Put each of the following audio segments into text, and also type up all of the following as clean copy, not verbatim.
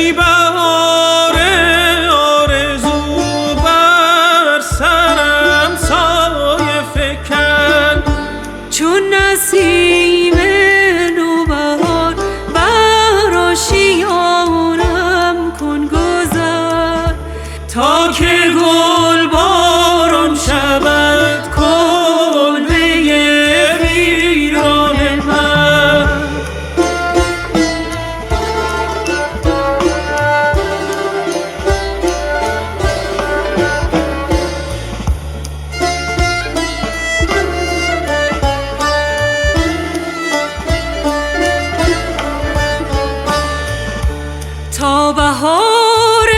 ای بهار آرزو بر سرم سایه فکن، چون نسیم نوبهار بر آشیانم کن گذر، تا که گل باران شود کلبه ویران من. تا بهار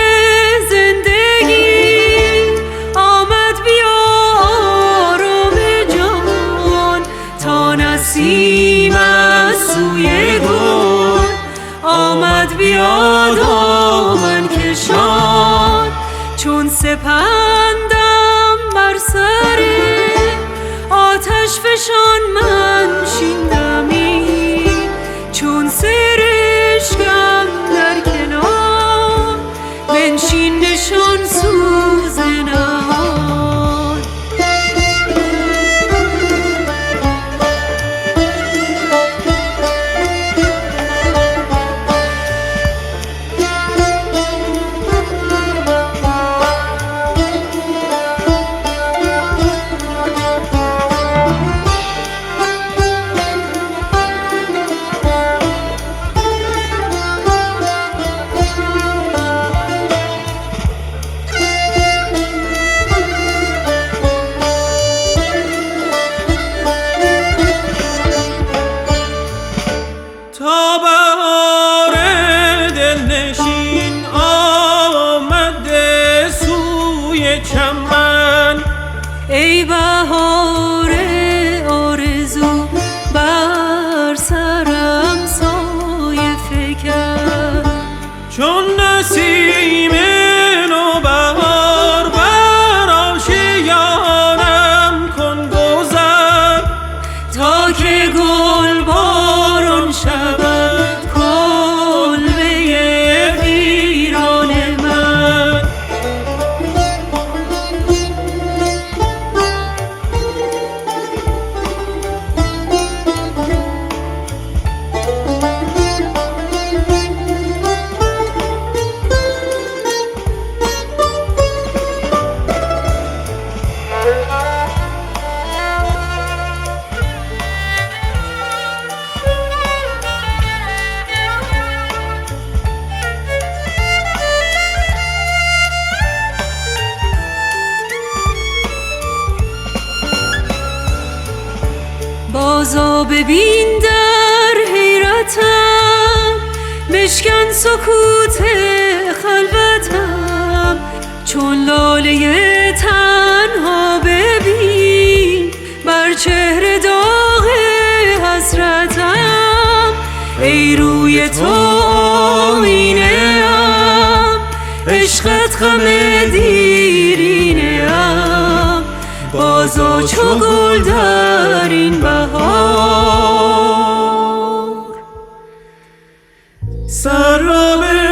زندگی آمد بیا آرام جان، تا نسیم از سوی گل آمد بیا دامن کشان، چون سپندم بر سر آتش فشان من شیندمی، چون سرشکم در کنار بنشین نشان سوز نهان. تا بهار دلنشین آمده سوی چمن، ای بهار آرزو بر سرم سایه فکن، چون نسیم نوبهار بر آشیانم کن گذر، تا که گل باران شود کلبه ویران من. بازا ببین در حیرتم، مشکن سکوت خلوتم، چون لاله تنها ببین بر چهره داغ حسرتم، ای روی تو آینه ام، عشقت غم دیرینه ام، بازا چو گل در این بهار سر را به